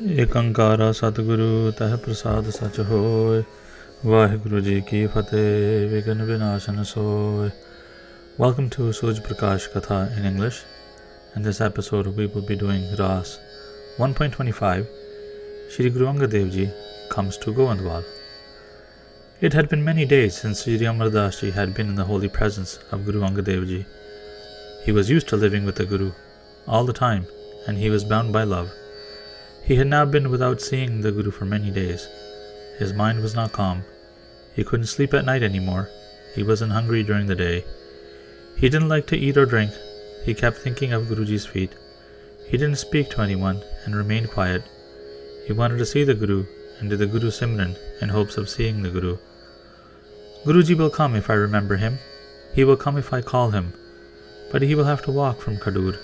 Ekankara Satguru Tah Prasad Sach Hoy. Waheguru Ji Ki Fateh Vighan Vinashan Soy. Welcome to Suj Prakash Katha in English. In this episode we will be doing Raas 1.25. Shri Guru Angad Dev Ji comes to Goindwal. It had been many days since Shri Amar Das Ji had been in the holy presence of Guru Angad Dev Ji. He was used to living with the Guru all the time, and he was bound by love. He had now been without seeing the Guru for many days. His mind was not calm. He couldn't sleep at night anymore. He wasn't hungry during the day. He didn't like to eat or drink. He kept thinking of Guruji's feet. He didn't speak to anyone and remained quiet. He wanted to see the Guru and do the Guru Simran in hopes of seeing the Guru. Guruji will come if I remember him. He will come if I call him. But he will have to walk from Khadur.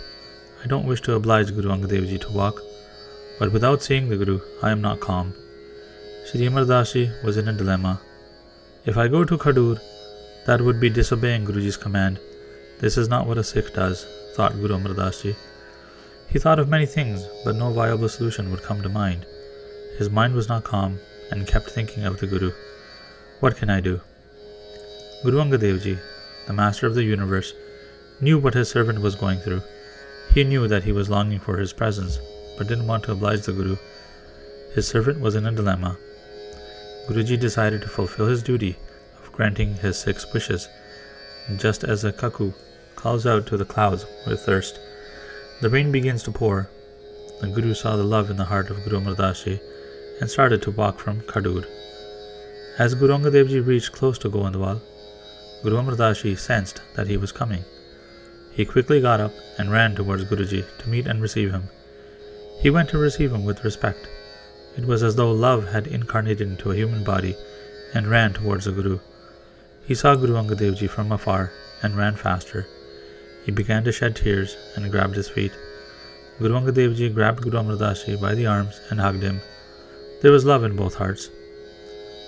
I don't wish to oblige Guru Angad Dev Ji to walk, but without seeing the Guru, I am not calm. Shri Amar Das Ji was in a dilemma. If I go to Khadur, that would be disobeying Guruji's command. This is not what a Sikh does, thought Guru Amar Das Ji. He thought of many things, but no viable solution would come to mind. His mind was not calm and kept thinking of the Guru. What can I do? Guru Angad Dev Ji, the master of the universe, knew what his servant was going through. He knew that he was longing for his presence, but didn't want to oblige the Guru. His servant was in a dilemma. Guruji decided to fulfill his duty of granting his 6 wishes. Just as a cuckoo calls out to the clouds with thirst, the rain begins to pour. The Guru saw the love in the heart of Guru Amar Das Ji and started to walk from Khadur. As Guru Angad Dev Ji reached close to Goindwal, Guru Amar Das Ji sensed that he was coming. He quickly got up and ran towards Guruji to meet and receive him. He went to receive him with respect. It was as though love had incarnated into a human body and ran towards the Guru. He saw Guru Angad Dev Ji from afar and ran faster. He began to shed tears and grabbed his feet. Guru Angad Dev Ji grabbed Guru Amar Das Ji by the arms and hugged him. There was love in both hearts.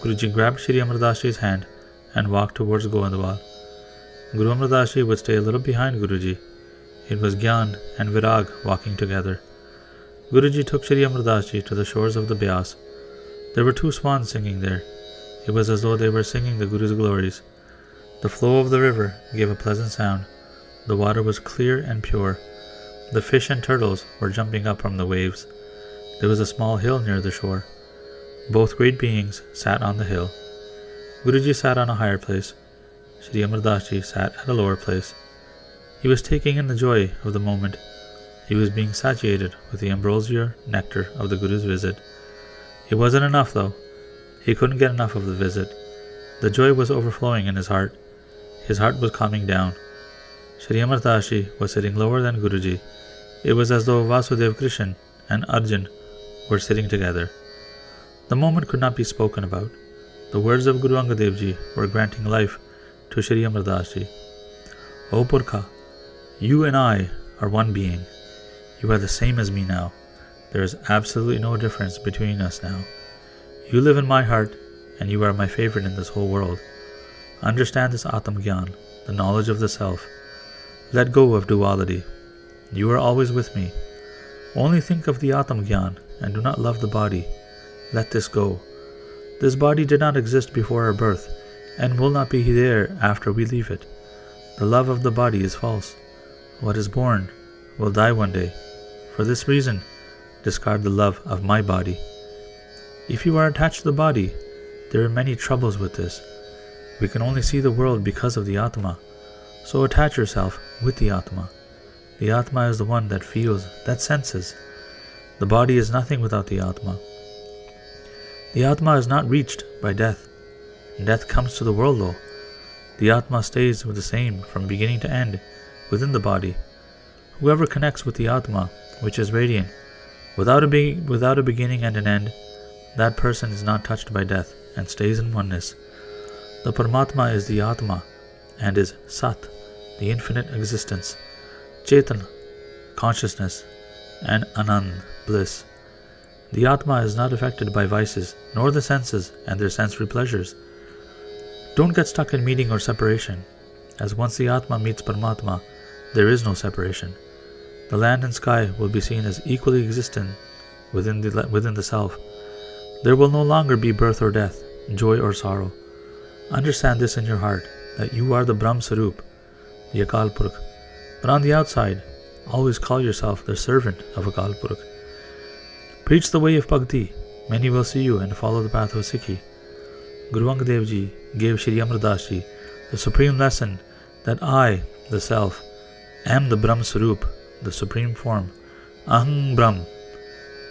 Guruji grabbed Shri Amar Das Ji's hand and walked towards Goindwal. Guru Amar Das Ji would stay a little behind Guruji. It was Gyaan and Virag walking together. Guruji took Shri Amar Das Ji to the shores of the Byas. There were 2 swans singing there. It was as though they were singing the Guru's glories. The flow of the river gave a pleasant sound. The water was clear and pure. The fish and turtles were jumping up from the waves. There was a small hill near the shore. Both great beings sat on the hill. Guruji sat on a higher place. Shri Amar Das Ji sat at a lower place. He was taking in the joy of the moment. He was being satiated with the ambrosial nectar of the Guru's visit. It wasn't enough though. He couldn't get enough of the visit. The joy was overflowing in his heart. His heart was calming down. Shri Amar Das Ji was sitting lower than Guruji. It was as though Vasudev Krishna and Arjun were sitting together. The moment could not be spoken about. The words of Guru Angad Dev Ji were granting life to Shri Amar Das Ji. O Purkha, you and I are one being. You are the same as me now. There is absolutely no difference between us now. You live in my heart, and you are my favorite in this whole world. Understand this Atma Gyaan, the knowledge of the self. Let go of duality. You are always with me. Only think of the Atma Gyaan and do not love the body. Let this go. This body did not exist before our birth and will not be there after we leave it. The love of the body is false. What is born will die one day. For this reason, discard the love of my body. If you are attached to the body, there are many troubles with this. We can only see the world because of the Atma. So attach yourself with the Atma. The Atma is the one that feels, that senses. The body is nothing without the Atma. The Atma is not reached by death. Death comes to the world though. The Atma stays with the same from beginning to end within the body. Whoever connects with the Atma, which is radiant, without a beginning and an end, that person is not touched by death and stays in oneness. The Paramatma is the Atma and is Sat, the infinite existence, Chetan, consciousness, and Anand, bliss. The Atma is not affected by vices, nor the senses and their sensory pleasures. Don't get stuck in meeting or separation, as once the Atma meets Paramatma, there is no separation. The land and sky will be seen as equally existent within the self. There will no longer be birth or death, joy or sorrow. Understand this in your heart, that you are the Brahm Sarup, the Akal Purukh. But on the outside, always call yourself the servant of Akal Purukh. Preach the way of Bhagti. Many will see you and follow the path of Sikhi. Guru Angad Dev Ji gave Shri Amar Das Ji the supreme lesson that I, the self, am the Brahm Sarup, the supreme form. Aham Brahm.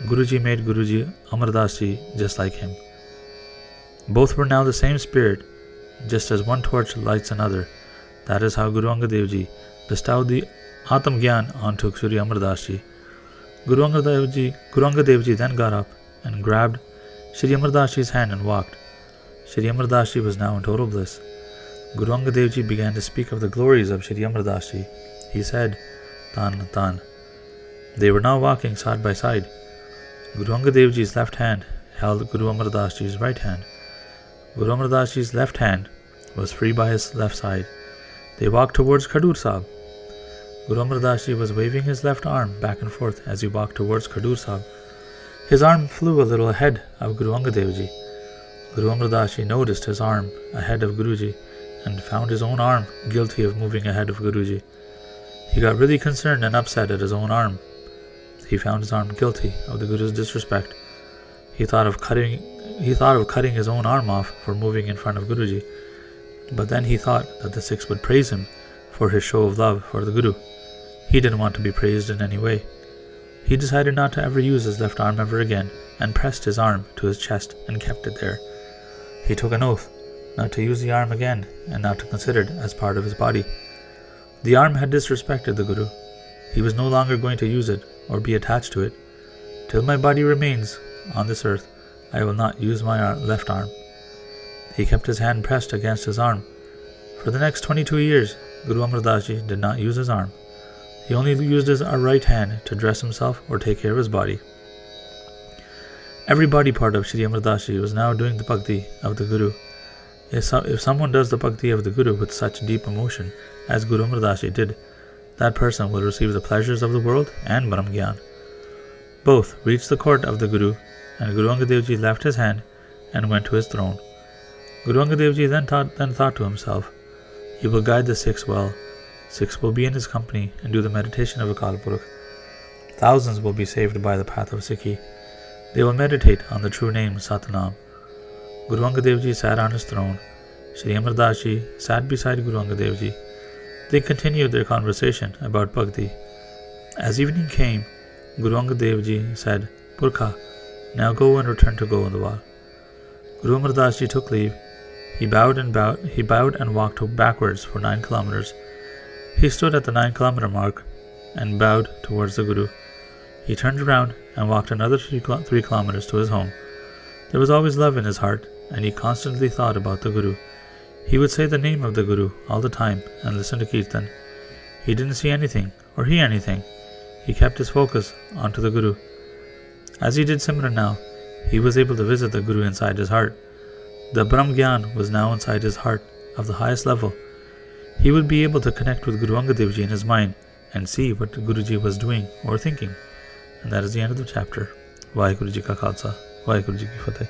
Guruji made Guruji Amar Das Ji just like him. Both were now the same spirit, just as one torch lights another. That is how Guru Angad Dev Ji bestowed the Atam Gyaan onto Shri Amar Das Ji. Guru Angad Dev Ji then got up and grabbed Shri Amar Das Ji's hand and walked. Shri Amar Das Ji was now in total bliss. Guru Angad Dev Ji began to speak of the glories of Shri Amar Das Ji. He said, Tan, Tan. They were now walking side by side. Guru Angad Dev Ji's left hand held Guru Amar Das Ji's right hand. Guru Amar Das Ji's left hand was free by his left side. They walked towards Khadur Sahib. Guru Amar Das Ji was waving his left arm back and forth as he walked towards Khadur Sahib. His arm flew a little ahead of Guru Angad Dev Ji. Guru Amar Das Ji noticed his arm ahead of Guruji and found his own arm guilty of moving ahead of Guruji. He got really concerned and upset at his own arm. He found his arm guilty of the Guru's disrespect. He thought of cutting his own arm off for moving in front of Guruji. But then he thought that the Sikhs would praise him for his show of love for the Guru. He didn't want to be praised in any way. He decided not to ever use his left arm ever again and pressed his arm to his chest and kept it there. He took an oath not to use the arm again and not to consider it as part of his body. The arm had disrespected the Guru. He was no longer going to use it or be attached to it. Till my body remains on this earth, I will not use my left arm. He kept his hand pressed against his arm. For the next 22 years, Guru Amar Das Ji did not use his arm. He only used his right hand to dress himself or take care of his body. Every body part of Shri Amar Das Ji was now doing the Bhakti of the Guru. If someone does the Bhakti of the Guru with such deep emotion as Guru Amar Das Ji did, that person will receive the pleasures of the world and Brahm Gyaan. Both reached the court of the Guru, and Guru Angad Dev Ji left his hand and went to his throne. Guru Angad Dev Ji then thought to himself, he will guide the Sikhs well. Sikhs will be in his company and do the meditation of Akal Purukh. Thousands will be saved by the path of Sikhi. They will meditate on the true name Satnam. Guru Angad Dev Ji sat on his throne. Shri Amar Das Ji sat beside Guru Angad Dev Ji. They continued their conversation about Bhakti. As evening came, Guru Angad Dev Ji said, Purkha, now go and return to Goindwal. Guru Amar Das Ji took leave. He bowed and walked backwards for 9 kilometers. He stood at the 9-kilometer mark and bowed towards the Guru. He turned around and walked another 3 kilometers to his home. There was always love in his heart, and he constantly thought about the Guru. He would say the name of the Guru all the time and listen to Kirtan. He didn't see anything or hear anything. He kept his focus onto the Guru. As he did Simran now, he was able to visit the Guru inside his heart. The Brahm Gyaan was now inside his heart of the highest level. He would be able to connect with Guru Angad Dev Ji in his mind and see what Guruji was doing or thinking. And that is the end of the chapter. Waheguru Ji Ka Khalsa, Waheguru Ji Ki Fateh.